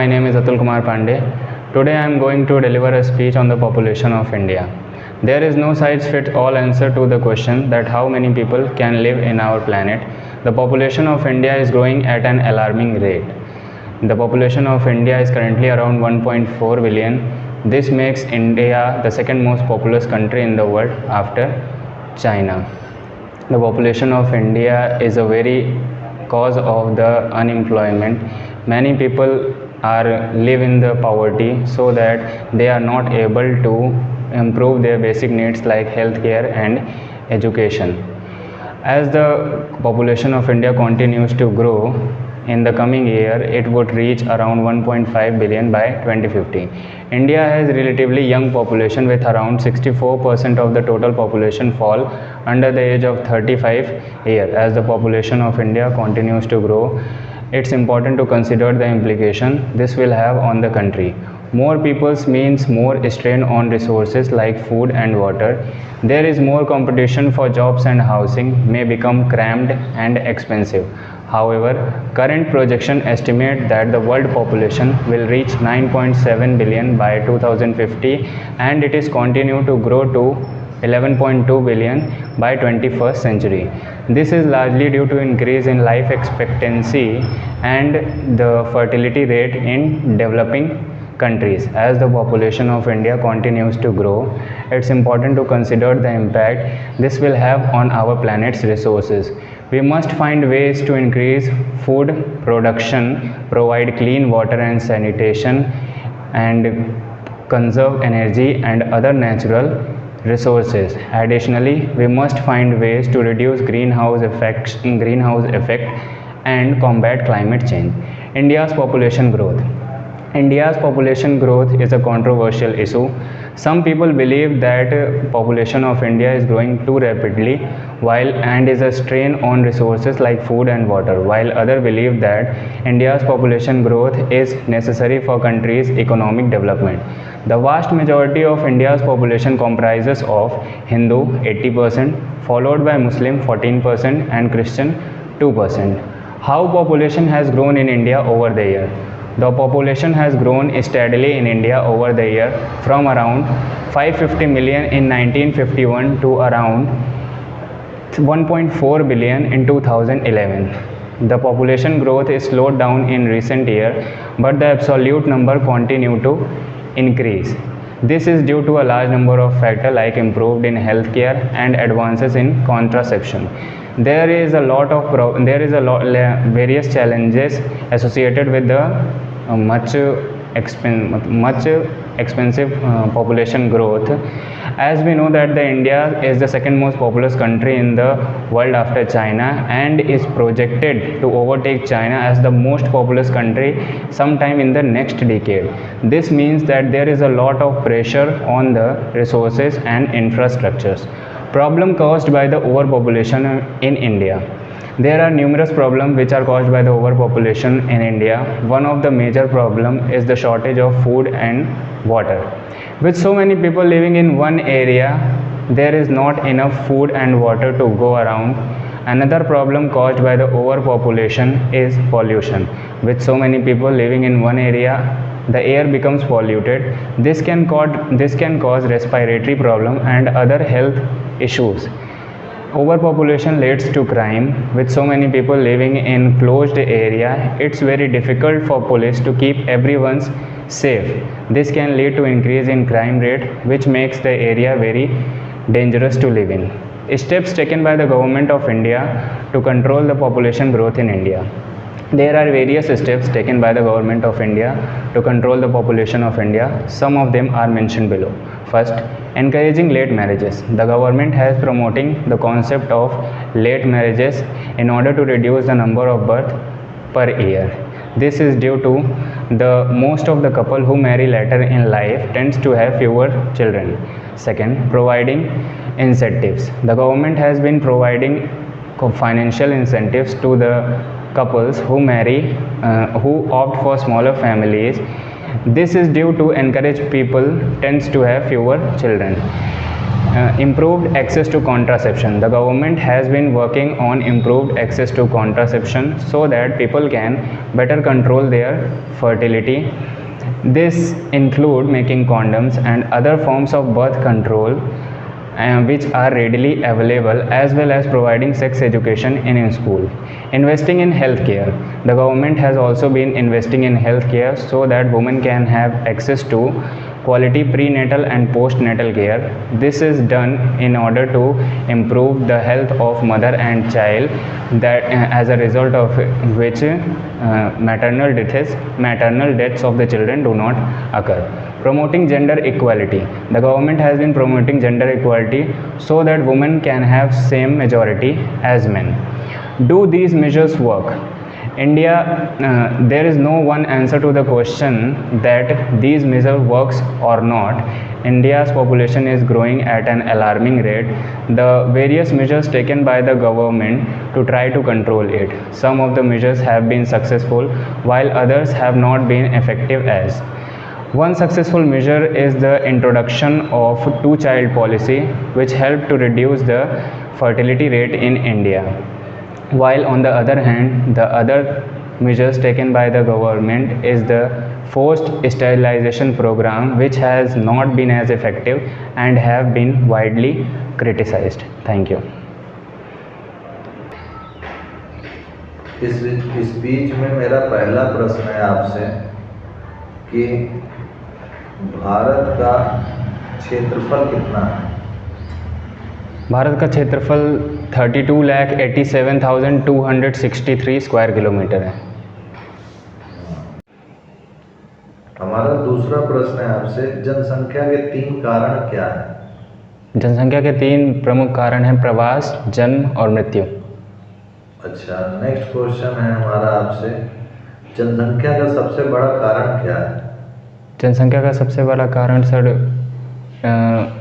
name is Atul Kumar Pandey. Today I am going to deliver a speech on the population of India. There is no size-fits-all answer to the question that how many people can live in our planet. The population of India is growing at an alarming rate. The population of India is currently around 1.4 billion. This makes India the second most populous country in the world after China. The population of India is a very cause of the unemployment. Many people live in the poverty so that they are not able to improve their basic needs like healthcare and education. As the population of India continues to grow, in the coming year it would reach around 1.5 billion by 2050. India has a relatively young population with around 64% of the total population fall under the age of 35 years. As the population of India continues to grow, it's important to consider the implication this will have on the country. More peoples means more strain on resources like food and water. There is more competition for jobs and housing may become cramped and expensive. However, current projection estimate that the world population will reach 9.7 billion by 2050 and it is continue to grow to 11.2 billion by 21st century. This is largely due to increase in life expectancy and the fertility rate in developing countries. As the population of India continues to grow, it's important to consider the impact this will have on our planet's resources. We must find ways to increase food production, provide clean water and sanitation, and conserve energy and other natural resources. Additionally, we must find ways to reduce greenhouse effect and combat climate change. India's population growth. India's population growth is a controversial issue. Some people believe that population of India is growing too rapidly and is a strain on resources like food and water, while others believe that India's population growth is necessary for country's economic development. The vast majority of India's population comprises of Hindu 80%, followed by Muslim 14% and Christian 2%. How population has grown in India over the year? The population has grown steadily in India over the year from around 550 million in 1951 to around 1.4 billion in 2011. The population growth is slowed down in recent years, but the absolute number continues to increase. This is due to a large number of factors like improved in healthcare and advances in contraception. There is a lot various challenges associated with the much expensive population growth. As we know that India is the second most populous country in the world after China and is projected to overtake China as the most populous country sometime in the next decade. This means that there is a lot of pressure on the resources and infrastructures. Problem caused by the overpopulation in India. There are numerous problems which are caused by the overpopulation in India. One of the major problems is the shortage of food and water. With so many people living in one area, there is not enough food and water to go around. Another problem caused by the overpopulation is pollution. With so many people living in one area, the air becomes polluted. This can cause respiratory problem and other health issues. Overpopulation leads to crime. With so many people living in closed area, it's very difficult for police to keep everyone safe. This can lead to increase in crime rate, which makes the area very dangerous to live in. Steps taken by the government of India to control the population growth in India. There are various steps taken by the government of India to control the population of India. Some of them are mentioned below. First, encouraging late marriages. The government has promoting the concept of late marriages in order to reduce the number of birth per year. This is due to the most of the couple who marry later in life tends to have fewer children. Second, providing incentives. The government has been providing financial incentives to the couples who opt for smaller families. This is due to encourage people tends to have fewer children. Improved access to contraception. The government has been working on improved access to contraception so that people can better control their fertility. This include making condoms and other forms of birth control which are readily available, as well as providing sex education in school. Investing in healthcare. The government has also been investing in healthcare so that women can have access to quality prenatal and postnatal care. This is done in order to improve the health of mother and child, that as a result of which maternal deaths of the children do not occur. Promoting gender equality. The government has been promoting gender equality so that women can have same majority as men. Do these measures work? India, there is no one answer to the question that these measures works or not. India's population is growing at an alarming rate. The various measures taken by the government to try to control it. Some of the measures have been successful, while others have not been effective as. One successful measure is the introduction of two-child policy, which helped to reduce the fertility rate in India. While on the other hand, the other measures taken by the government is the forced sterilization program, which has not been as effective and have been widely criticized. Thank you. इस बीच में मेरा पहला प्रश्न है आपसे कि भारत का क्षेत्रफल कितना है? भारत का क्षेत्रफल 32,87,263 स्क्वायर किलोमीटर है। हमारा दूसरा प्रश्न है आपसे, जनसंख्या के 3 कारण क्या है? जनसंख्या के 3 प्रमुख कारण हैं प्रवास, जन्म और मृत्यु। अच्छा, नेक्स्ट क्वेश्चन है हमारा आपसे, जनसंख्या का सबसे बड़ा कारण क्या है? जनसंख्या का सबसे बड़ा कारण सर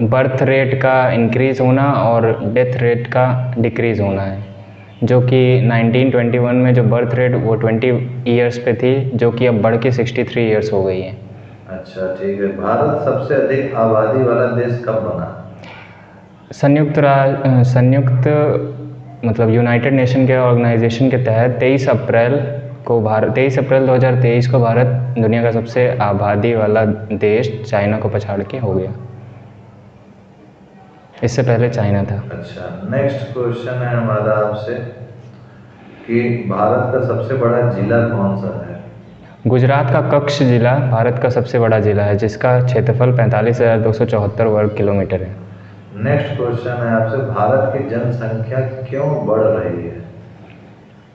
बर्थ रेट का इंक्रीज़ होना और डेथ रेट का डिक्रीज़ होना है, जो कि 1921 में जो बर्थ रेट वो 20 ईयर्स पे थी, जो कि अब बढ़ के 63 ईयर्स हो गई है। अच्छा, ठीक है। भारत सबसे अधिक आबादी वाला देश कब बना? संयुक्त मतलब यूनाइटेड नेशन के ऑर्गेनाइजेशन के तहत 23 अप्रैल 2023 को भारत दुनिया का सबसे आबादी वाला देश चाइना को पछाड़ के हो गया। इससे पहले चाइना था। अच्छा, नेक्स्ट क्वेश्चन है हमारा आपसे कि भारत का सबसे बड़ा जिला कौन सा है? गुजरात का कच्छ जिला भारत का सबसे बड़ा जिला है, जिसका क्षेत्रफल 45,274 वर्ग किलोमीटर है। नेक्स्ट क्वेश्चन है आपसे, भारत की जनसंख्या क्यों बढ़ रही है?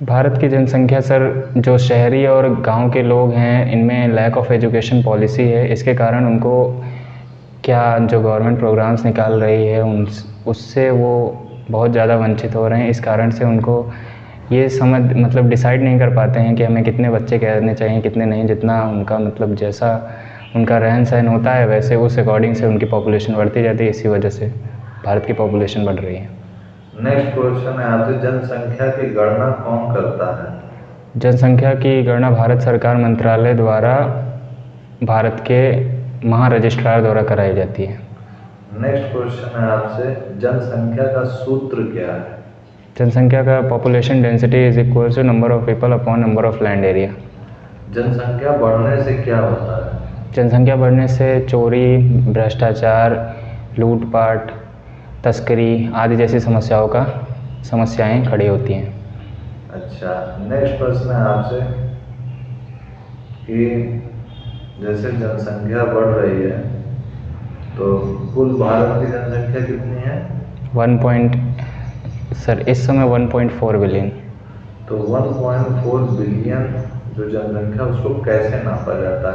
भारत की जनसंख्या सर, जो शहरी और गांव के लोग हैं, इनमें लैक ऑफ एजुकेशन पॉलिसी है। इसके कारण उनको क्या जो गवर्नमेंट प्रोग्राम्स निकाल रही है उससे वो बहुत ज़्यादा वंचित हो रहे हैं। इस कारण से उनको ये मतलब डिसाइड नहीं कर पाते हैं कि हमें कितने बच्चे कहने चाहिए, कितने नहीं। जितना उनका मतलब जैसा उनका रहन सहन होता है, वैसे उस अकॉर्डिंग से उनकी पॉपुलेशन बढ़ती जाती है। इसी वजह से भारत की पॉपुलेशन बढ़ रही है। नेक्स्ट क्वेश्चन है आपसे, जनसंख्या की गणना कौन करता है? जनसंख्या की गणना भारत सरकार मंत्रालय द्वारा भारत के महारजिस्ट्रार द्वारा कराई जाती है। नेक्स्ट क्वेश्चन है आपसे, जनसंख्या का सूत्र क्या है? जनसंख्या का population density is equal to number of people upon number of land area. जनसंख्या बढ़ने से क्या होता है? जनसंख्या बढ़ने से चोरी, भ्रष्टाचार, लूटपाट, तस्करी आदि जैसी समस्याएं खड़ी होती हैं। अच्छा, नेक्स्ट प्रश्न है आपसे कि जैसे जनसंख्या बढ़ रही है तो कुल भारत की जनसंख्या कितनी है? इस समय 1.4 बिलियन। तो 1.4 बिलियन जो जनसंख्या, उसको कैसे मापा जाता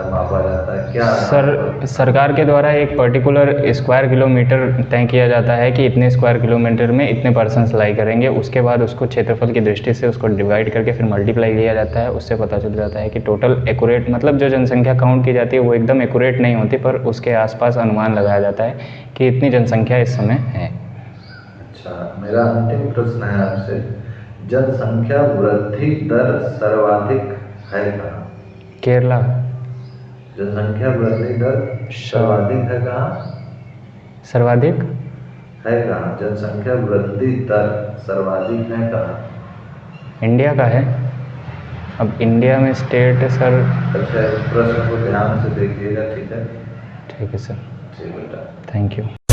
है? क्या सर, सरकार के द्वारा एक पर्टिकुलर स्क्वायर किलोमीटर तय किया जाता है कि इतने स्क्वायर किलोमीटर में इतने पर्सन्स लाई करेंगे। उसके बाद उसको क्षेत्रफल की दृष्टि से उसको डिवाइड करके फिर मल्टीप्लाई किया जाता है। उससे पता चल जाता है कि टोटल एक्यूरेट, मतलब जो जनसंख्या काउंट की जाती है वो एकदम एक्यूरेट नहीं होती, पर उसके आसपास अनुमान लगाया जाता है कि इतनी जनसंख्या इस समय है। अच्छा, मेरा अंतिम प्रश्न है आपसे, जनसंख्या वृद्धि दर सर्वाधिक है कहाँ? केरला। जनसंख्या वृद्धि दर सर्वाधिक है कहाँ? सर्वाधिक है कहाँ? जनसंख्या वृद्धि दर सर्वाधिक है कहाँ? इंडिया का है। अब इंडिया में स्टेट सर। अच्छा, इस प्रश्न को ध्यान से देखिएगा, ठीक है? ठीक है सर। जी बेटा। Thank you.